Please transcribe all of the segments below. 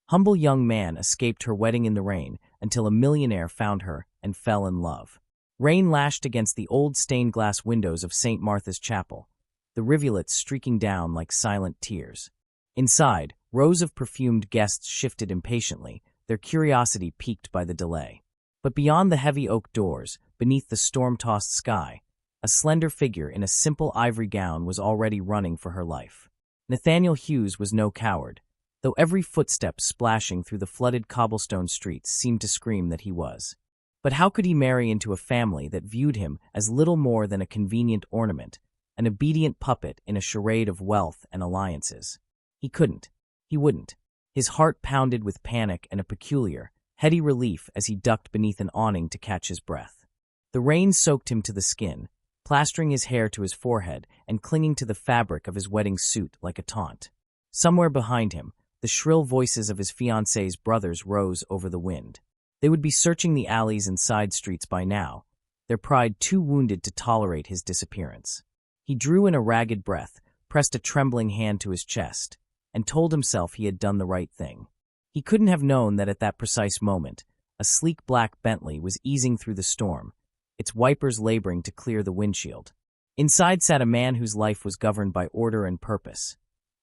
Humble young man escaped her wedding in the rain until a millionaire found her and fell in love. Rain lashed against the old stained-glass windows of St. Martha's Chapel, the rivulets streaking down like silent tears. Inside, rows of perfumed guests shifted impatiently, their curiosity piqued by the delay. But beyond the heavy oak doors, beneath the storm-tossed sky, a slender figure in a simple ivory gown was already running for her life. Nathaniel Hughes was no coward, though every footstep splashing through the flooded cobblestone streets seemed to scream that he was. But how could he marry into a family that viewed him as little more than a convenient ornament, an obedient puppet in a charade of wealth and alliances? He couldn't. He wouldn't. His heart pounded with panic and a peculiar, heady relief as he ducked beneath an awning to catch his breath. The rain soaked him to the skin, plastering his hair to his forehead and clinging to the fabric of his wedding suit like a taunt. Somewhere behind him, the shrill voices of his fiancée's brothers rose over the wind. They would be searching the alleys and side streets by now, their pride too wounded to tolerate his disappearance. He drew in a ragged breath, pressed a trembling hand to his chest, and told himself he had done the right thing. He couldn't have known that at that precise moment, a sleek black Bentley was easing through the storm, its wipers laboring to clear the windshield. Inside sat a man whose life was governed by order and purpose.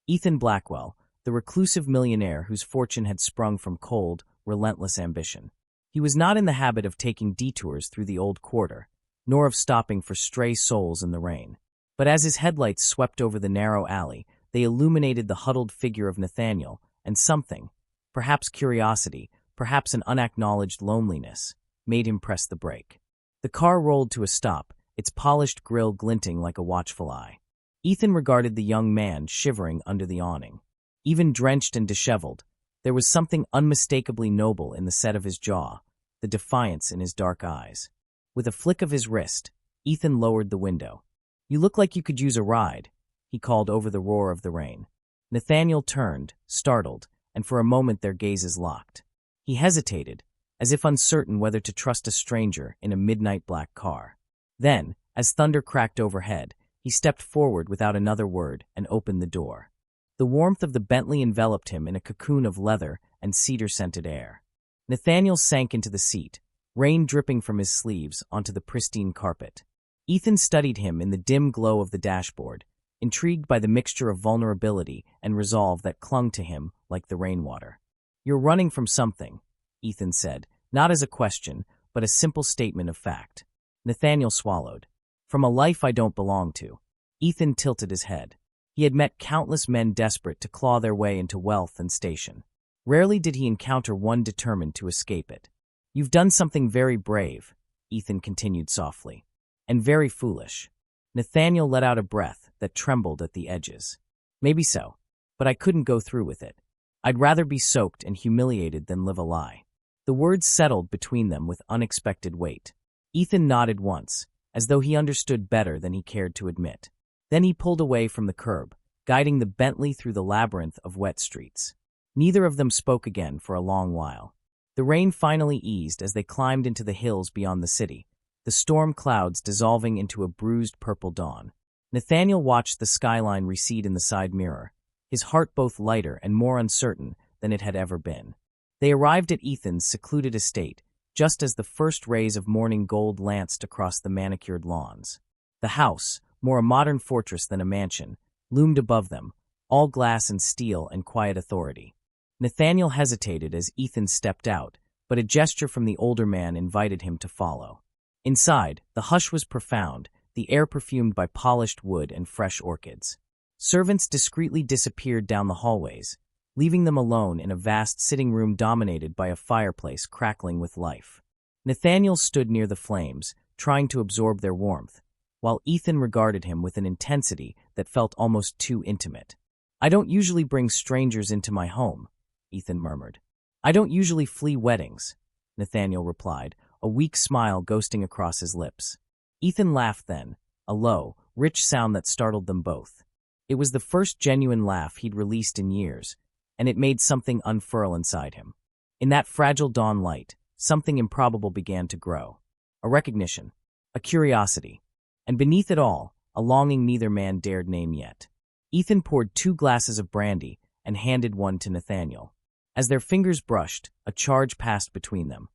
Ethan Blackwell, the reclusive millionaire whose fortune had sprung from cold, relentless ambition. He was not in the habit of taking detours through the old quarter, nor of stopping for stray souls in the rain. But as his headlights swept over the narrow alley, they illuminated the huddled figure of Nathaniel, and something, perhaps curiosity, perhaps an unacknowledged loneliness, made him press the brake. The car rolled to a stop, its polished grille glinting like a watchful eye. Ethan regarded the young man shivering under the awning. Even drenched and disheveled, there was something unmistakably noble in the set of his jaw, the defiance in his dark eyes. With a flick of his wrist, Ethan lowered the window. "You look like you could use a ride," he called over the roar of the rain. Nathaniel turned, startled, and for a moment their gazes locked. He hesitated, as if uncertain whether to trust a stranger in a midnight black car. Then, as thunder cracked overhead, he stepped forward without another word and opened the door. The warmth of the Bentley enveloped him in a cocoon of leather and cedar-scented air. Nathaniel sank into the seat, rain dripping from his sleeves onto the pristine carpet. Ethan studied him in the dim glow of the dashboard, intrigued by the mixture of vulnerability and resolve that clung to him like the rainwater. "You're running from something," Ethan said, not as a question, but a simple statement of fact. Nathaniel swallowed. "From a life I don't belong to." Ethan tilted his head. He had met countless men desperate to claw their way into wealth and station. Rarely did he encounter one determined to escape it. "You've done something very brave," Ethan continued softly, "and very foolish." Nathaniel let out a breath that trembled at the edges. "Maybe so, but I couldn't go through with it. I'd rather be soaked and humiliated than live a lie." The words settled between them with unexpected weight. Ethan nodded once, as though he understood better than he cared to admit. Then he pulled away from the curb, guiding the Bentley through the labyrinth of wet streets. Neither of them spoke again for a long while. The rain finally eased as they climbed into the hills beyond the city, the storm clouds dissolving into a bruised purple dawn. Nathaniel watched the skyline recede in the side mirror, his heart both lighter and more uncertain than it had ever been. They arrived at Ethan's secluded estate, just as the first rays of morning gold lanced across the manicured lawns. The house, more a modern fortress than a mansion, loomed above them, all glass and steel and quiet authority. Nathaniel hesitated as Ethan stepped out, but a gesture from the older man invited him to follow. Inside, the hush was profound, the air perfumed by polished wood and fresh orchids. Servants discreetly disappeared down the hallways, leaving them alone in a vast sitting room dominated by a fireplace crackling with life. Nathaniel stood near the flames, trying to absorb their warmth, while Ethan regarded him with an intensity that felt almost too intimate. "I don't usually bring strangers into my home," Ethan murmured. "I don't usually flee weddings," Nathaniel replied, a weak smile ghosting across his lips. Ethan laughed then, a low, rich sound that startled them both. It was the first genuine laugh he'd released in years, and it made something unfurl inside him. In that fragile dawn light, something improbable began to grow. A recognition, a curiosity, and beneath it all, a longing neither man dared name yet. Ethan poured 2 glasses of brandy and handed one to Nathaniel. As their fingers brushed, a charge passed between them.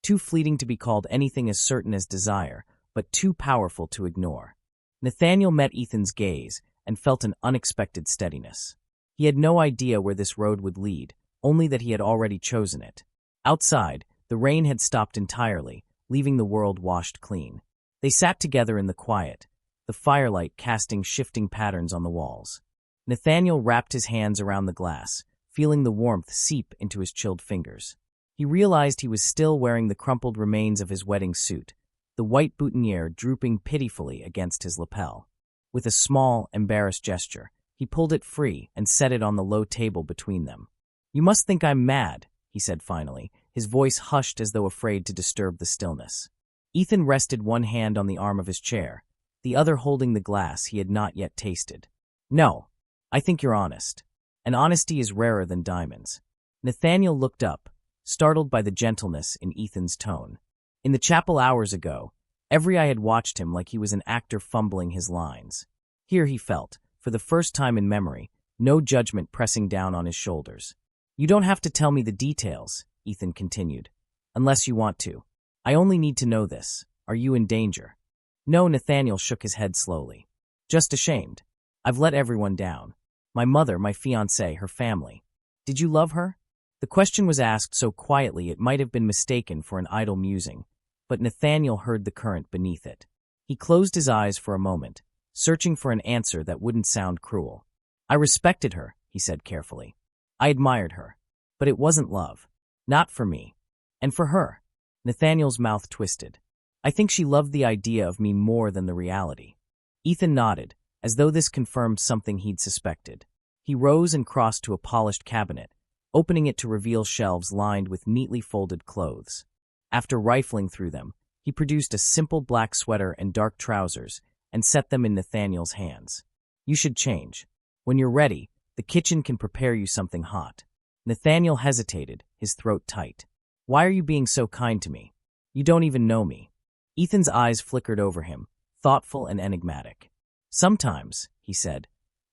Too fleeting to be called anything as certain as desire, but too powerful to ignore. Nathaniel met Ethan's gaze and felt an unexpected steadiness. He had no idea where this road would lead, only that he had already chosen it. Outside, the rain had stopped entirely, leaving the world washed clean. They sat together in the quiet, the firelight casting shifting patterns on the walls. Nathaniel wrapped his hands around the glass, feeling the warmth seep into his chilled fingers. He realized he was still wearing the crumpled remains of his wedding suit, the white boutonniere drooping pitifully against his lapel. With a small, embarrassed gesture, he pulled it free and set it on the low table between them. "You must think I'm mad," he said finally, his voice hushed as though afraid to disturb the stillness. Ethan rested one hand on the arm of his chair, the other holding the glass he had not yet tasted. "No, I think you're honest. And honesty is rarer than diamonds." Nathaniel looked up, startled by the gentleness in Ethan's tone. In the chapel hours ago, every eye had watched him like he was an actor fumbling his lines. Here he felt, for the first time in memory, no judgment pressing down on his shoulders. "You don't have to tell me the details," Ethan continued, "unless you want to. I only need to know this. Are you in danger?" "No," Nathaniel shook his head slowly. "Just ashamed. I've let everyone down. My mother, my fiancée, her family. Did you love her?" The question was asked so quietly it might have been mistaken for an idle musing, but Nathaniel heard the current beneath it. He closed his eyes for a moment, searching for an answer that wouldn't sound cruel. "I respected her," he said carefully. "I admired her. But it wasn't love. Not for me. And for her." Nathaniel's mouth twisted. "I think she loved the idea of me more than the reality." Ethan nodded, as though this confirmed something he'd suspected. He rose and crossed to a polished cabinet, opening it to reveal shelves lined with neatly folded clothes. After rifling through them, he produced a simple black sweater and dark trousers and set them in Nathaniel's hands. "You should change. When you're ready, the kitchen can prepare you something hot." Nathaniel hesitated, his throat tight. "Why are you being so kind to me? You don't even know me." Ethan's eyes flickered over him, thoughtful and enigmatic. "Sometimes," he said,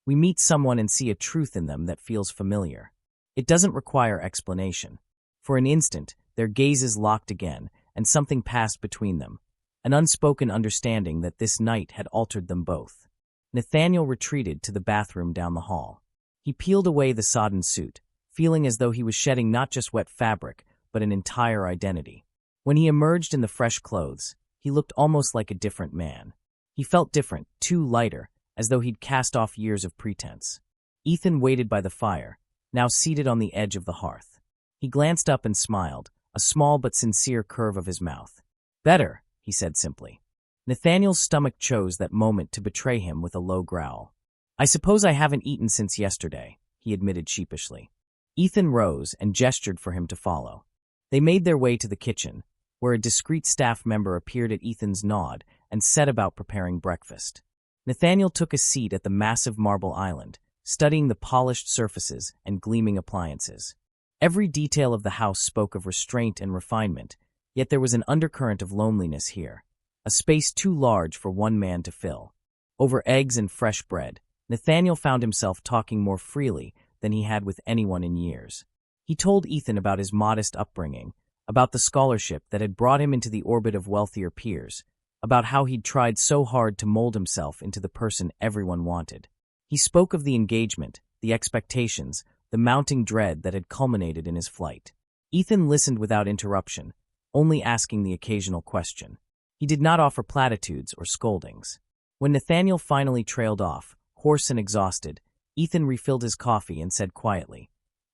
"we meet someone and see a truth in them that feels familiar. It doesn't require explanation." For an instant, their gazes locked again, and something passed between them, an unspoken understanding that this night had altered them both. Nathaniel retreated to the bathroom down the hall. He peeled away the sodden suit, feeling as though he was shedding not just wet fabric, but an entire identity. When he emerged in the fresh clothes, he looked almost like a different man. He felt different, too lighter, as though he'd cast off years of pretense. Ethan waited by the fire, now seated on the edge of the hearth. He glanced up and smiled, a small but sincere curve of his mouth. "Better," he said simply. Nathaniel's stomach chose that moment to betray him with a low growl. "I suppose I haven't eaten since yesterday," he admitted sheepishly. Ethan rose and gestured for him to follow. They made their way to the kitchen, where a discreet staff member appeared at Ethan's nod and set about preparing breakfast. Nathaniel took a seat at the massive marble island, studying the polished surfaces and gleaming appliances. Every detail of the house spoke of restraint and refinement, yet there was an undercurrent of loneliness here, a space too large for one man to fill. Over eggs and fresh bread, Nathaniel found himself talking more freely than he had with anyone in years. He told Ethan about his modest upbringing, about the scholarship that had brought him into the orbit of wealthier peers, about how he'd tried so hard to mold himself into the person everyone wanted. He spoke of the engagement, the expectations, the mounting dread that had culminated in his flight. Ethan listened without interruption, only asking the occasional question. He did not offer platitudes or scoldings. When Nathaniel finally trailed off, hoarse and exhausted, Ethan refilled his coffee and said quietly,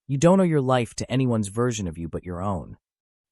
"You don't owe your life to anyone's version of you but your own."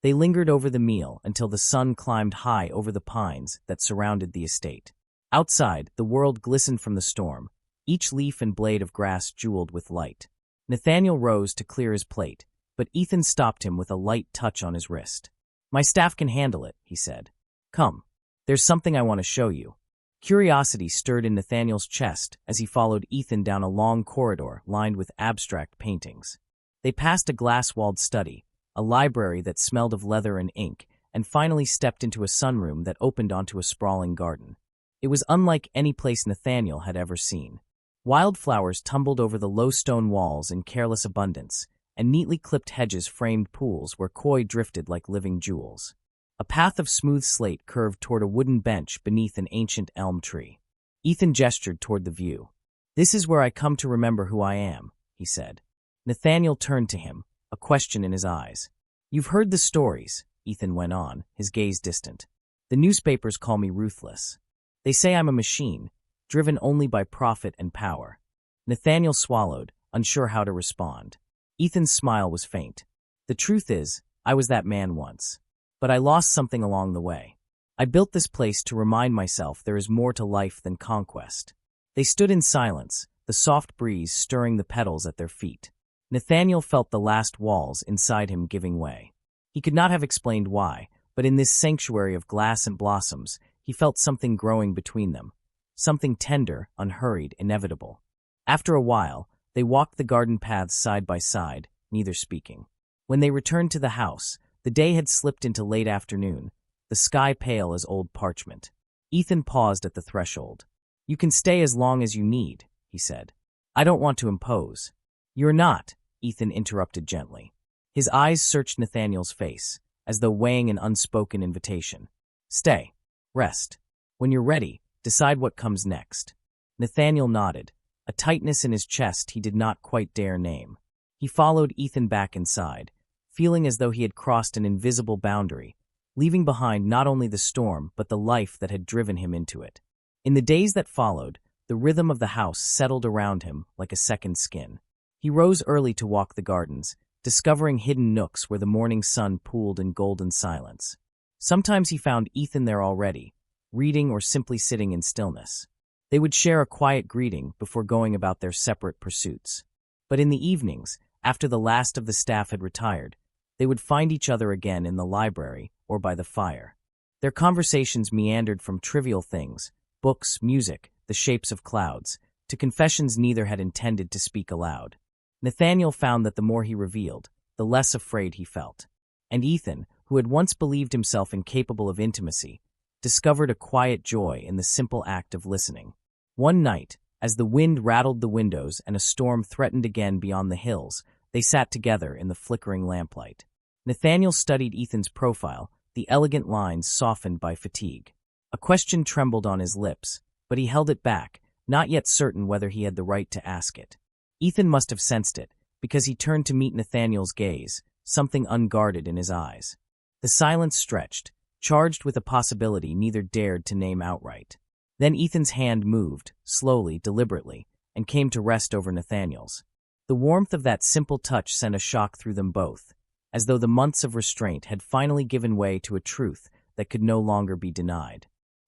They lingered over the meal until the sun climbed high over the pines that surrounded the estate. Outside, the world glistened from the storm, each leaf and blade of grass jeweled with light. Nathaniel rose to clear his plate, but Ethan stopped him with a light touch on his wrist. "My staff can handle it," he said. "Come. There's something I want to show you." Curiosity stirred in Nathaniel's chest as he followed Ethan down a long corridor lined with abstract paintings. They passed a glass-walled study, a library that smelled of leather and ink, and finally stepped into a sunroom that opened onto a sprawling garden. It was unlike any place Nathaniel had ever seen. Wildflowers tumbled over the low stone walls in careless abundance, and neatly clipped hedges framed pools where koi drifted like living jewels. A path of smooth slate curved toward a wooden bench beneath an ancient elm tree. Ethan gestured toward the view. "This is where I come to remember who I am," he said. Nathaniel turned to him, a question in his eyes. "You've heard the stories," Ethan went on, his gaze distant. "The newspapers call me ruthless. They say I'm a machine, driven only by profit and power." Nathaniel swallowed, unsure how to respond. Ethan's smile was faint. "The truth is, I was that man once. But I lost something along the way. I built this place to remind myself there is more to life than conquest." They stood in silence, the soft breeze stirring the petals at their feet. Nathaniel felt the last walls inside him giving way. He could not have explained why, but in this sanctuary of glass and blossoms, he felt something growing between them. Something tender, unhurried, inevitable. After a while, they walked the garden paths side by side, neither speaking. When they returned to the house, the day had slipped into late afternoon, the sky pale as old parchment. Ethan paused at the threshold. "You can stay as long as you need," he said. "I don't want to impose." "You're not," Ethan interrupted gently. His eyes searched Nathaniel's face, as though weighing an unspoken invitation. "Stay. Rest. When you're ready, decide what comes next." Nathaniel nodded, a tightness in his chest he did not quite dare name. He followed Ethan back inside, feeling as though he had crossed an invisible boundary, leaving behind not only the storm but the life that had driven him into it. In the days that followed, the rhythm of the house settled around him like a second skin. He rose early to walk the gardens, discovering hidden nooks where the morning sun pooled in golden silence. Sometimes he found Ethan there already, reading or simply sitting in stillness. They would share a quiet greeting before going about their separate pursuits. But in the evenings, after the last of the staff had retired, they would find each other again in the library or by the fire. Their conversations meandered from trivial things, books, music, the shapes of clouds, to confessions neither had intended to speak aloud. Nathaniel found that the more he revealed, the less afraid he felt. And Ethan, who had once believed himself incapable of intimacy, discovered a quiet joy in the simple act of listening. One night, as the wind rattled the windows and a storm threatened again beyond the hills, they sat together in the flickering lamplight. Nathaniel studied Ethan's profile, the elegant lines softened by fatigue. A question trembled on his lips, but he held it back, not yet certain whether he had the right to ask it. Ethan must have sensed it, because he turned to meet Nathaniel's gaze, something unguarded in his eyes. The silence stretched, charged with a possibility neither dared to name outright. Then Ethan's hand moved, slowly, deliberately, and came to rest over Nathaniel's. The warmth of that simple touch sent a shock through them both, as though the months of restraint had finally given way to a truth that could no longer be denied.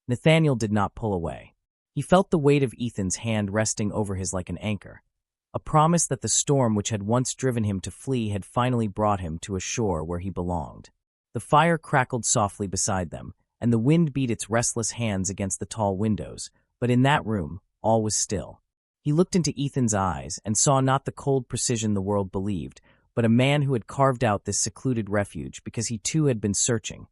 Nathaniel did not pull away. He felt the weight of Ethan's hand resting over his like an anchor, a promise that the storm which had once driven him to flee had finally brought him to a shore where he belonged. The fire crackled softly beside them, and the wind beat its restless hands against the tall windows, but in that room, all was still. He looked into Ethan's eyes and saw not the cold precision the world believed, but a man who had carved out this secluded refuge because he too had been searching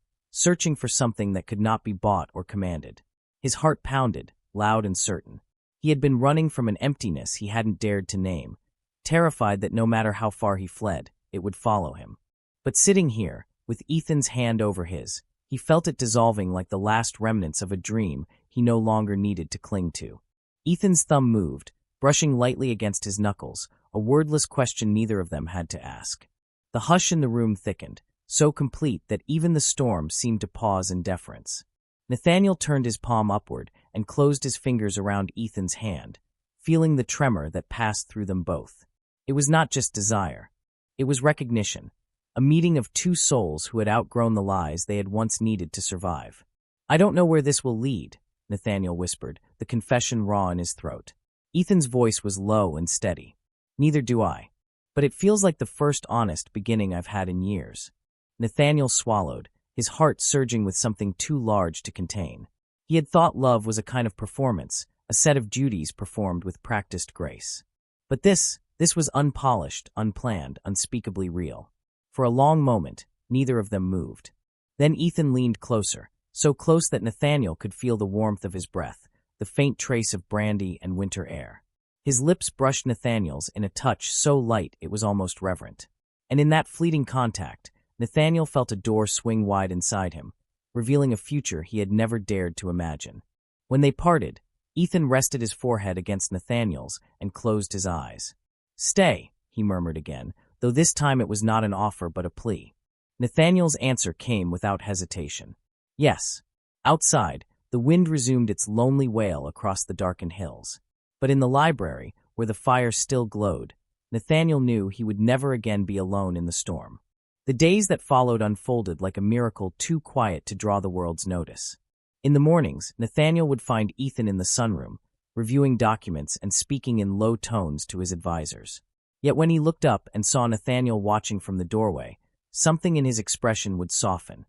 for something that could not be bought or commanded. His heart pounded, loud and certain. He had been running from an emptiness he hadn't dared to name, terrified that no matter how far he fled, it would follow him. But sitting here, with Ethan's hand over his, he felt it dissolving like the last remnants of a dream he no longer needed to cling to. Ethan's thumb moved, brushing lightly against his knuckles, a wordless question neither of them had to ask. The hush in the room thickened, so complete that even the storm seemed to pause in deference. Nathaniel turned his palm upward and closed his fingers around Ethan's hand, feeling the tremor that passed through them both. It was not just desire. It was recognition, a meeting of two souls who had outgrown the lies they had once needed to survive. "I don't know where this will lead," Nathaniel whispered, the confession raw in his throat. Ethan's voice was low and steady. "Neither do I. But it feels like the first honest beginning I've had in years." Nathaniel swallowed, his heart surging with something too large to contain. He had thought love was a kind of performance, a set of duties performed with practiced grace. But this was unpolished, unplanned, unspeakably real. For a long moment, neither of them moved. Then Ethan leaned closer, so close that Nathaniel could feel the warmth of his breath, the faint trace of brandy and winter air. His lips brushed Nathaniel's in a touch so light it was almost reverent. And in that fleeting contact, Nathaniel felt a door swing wide inside him, revealing a future he had never dared to imagine. When they parted, Ethan rested his forehead against Nathaniel's and closed his eyes. "Stay," he murmured again, though this time it was not an offer but a plea. Nathaniel's answer came without hesitation. Yes. Outside, the wind resumed its lonely wail across the darkened hills. But in the library, where the fire still glowed, Nathaniel knew he would never again be alone in the storm. The days that followed unfolded like a miracle too quiet to draw the world's notice. In the mornings, Nathaniel would find Ethan in the sunroom, reviewing documents and speaking in low tones to his advisors. Yet when he looked up and saw Nathaniel watching from the doorway, something in his expression would soften,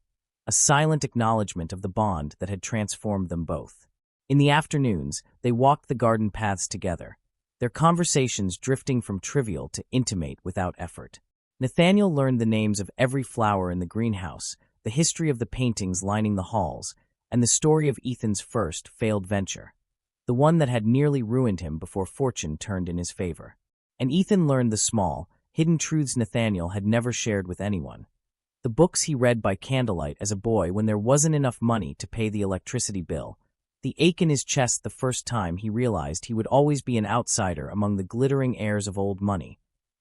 a silent acknowledgement of the bond that had transformed them both. In the afternoons, they walked the garden paths together, their conversations drifting from trivial to intimate without effort. Nathaniel learned the names of every flower in the greenhouse, the history of the paintings lining the halls, and the story of Ethan's first failed venture, the one that had nearly ruined him before fortune turned in his favor. And Ethan learned the small, hidden truths Nathaniel had never shared with anyone. The books he read by candlelight as a boy when there wasn't enough money to pay the electricity bill, the ache in his chest the first time he realized he would always be an outsider among the glittering heirs of old money,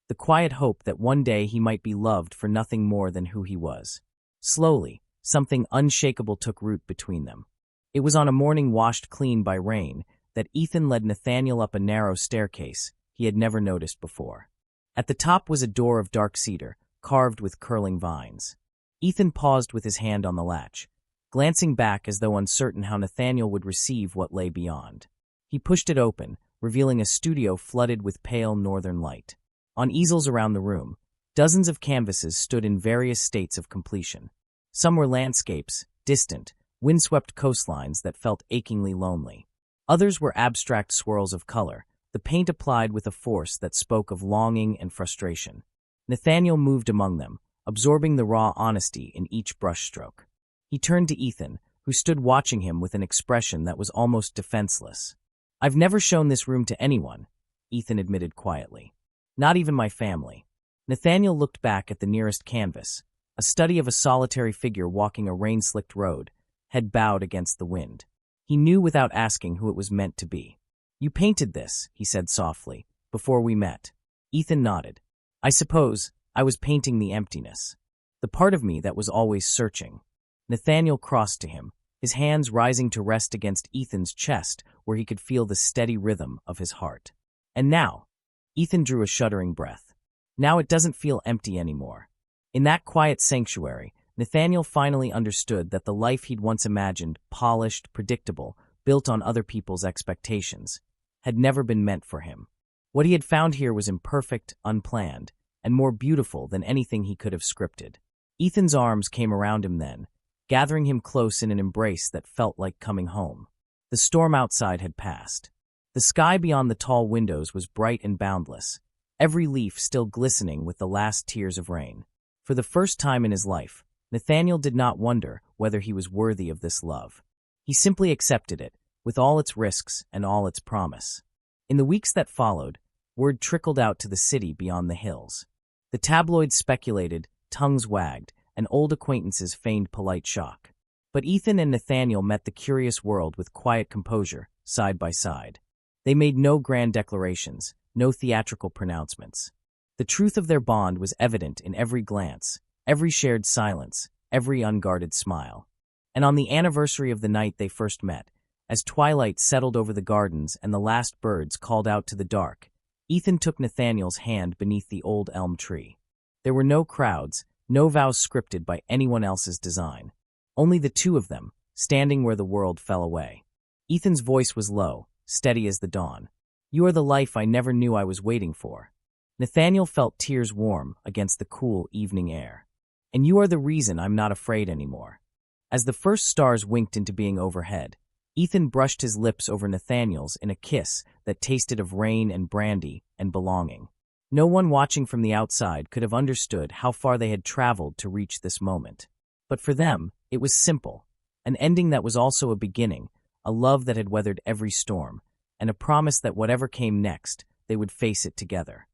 the quiet hope that one day he might be loved for nothing more than who he was. Slowly, something unshakable took root between them. It was on a morning washed clean by rain that Ethan led Nathaniel up a narrow staircase he had never noticed before. At the top was a door of dark cedar, carved with curling vines. Ethan paused with his hand on the latch, glancing back as though uncertain how Nathaniel would receive what lay beyond. He pushed it open, revealing a studio flooded with pale northern light. On easels around the room, dozens of canvases stood in various states of completion. Some were landscapes, distant, windswept coastlines that felt achingly lonely. Others were abstract swirls of color, the paint applied with a force that spoke of longing and frustration. Nathaniel moved among them, absorbing the raw honesty in each brushstroke. He turned to Ethan, who stood watching him with an expression that was almost defenseless. "I've never shown this room to anyone," Ethan admitted quietly. "Not even my family." Nathaniel looked back at the nearest canvas, a study of a solitary figure walking a rain-slicked road, head bowed against the wind. He knew without asking who it was meant to be. "You painted this," he said softly, "before we met." Ethan nodded. "I suppose I was painting the emptiness, the part of me that was always searching." Nathaniel crossed to him, his hands rising to rest against Ethan's chest where he could feel the steady rhythm of his heart. "And now," Ethan drew a shuddering breath, "now it doesn't feel empty anymore." In that quiet sanctuary, Nathaniel finally understood that the life he'd once imagined, polished, predictable, built on other people's expectations, had never been meant for him. What he had found here was imperfect, unplanned, and more beautiful than anything he could have scripted. Ethan's arms came around him then, gathering him close in an embrace that felt like coming home. The storm outside had passed. The sky beyond the tall windows was bright and boundless, every leaf still glistening with the last tears of rain. For the first time in his life, Nathaniel did not wonder whether he was worthy of this love. He simply accepted it, with all its risks and all its promise. In the weeks that followed, word trickled out to the city beyond the hills. The tabloids speculated, tongues wagged, and old acquaintances feigned polite shock. But Ethan and Nathaniel met the curious world with quiet composure, side by side. They made no grand declarations, no theatrical pronouncements. The truth of their bond was evident in every glance, every shared silence, every unguarded smile. And on the anniversary of the night they first met, as twilight settled over the gardens and the last birds called out to the dark, Ethan took Nathaniel's hand beneath the old elm tree. There were no crowds, no vows scripted by anyone else's design. Only the two of them, standing where the world fell away. Ethan's voice was low, steady as the dawn. "You are the life I never knew I was waiting for." Nathaniel felt tears warm against the cool evening air. "And you are the reason I'm not afraid anymore." As the first stars winked into being overhead, Ethan brushed his lips over Nathaniel's in a kiss that tasted of rain and brandy and belonging. No one watching from the outside could have understood how far they had traveled to reach this moment. But for them, it was simple, an ending that was also a beginning, a love that had weathered every storm, and a promise that whatever came next, they would face it together.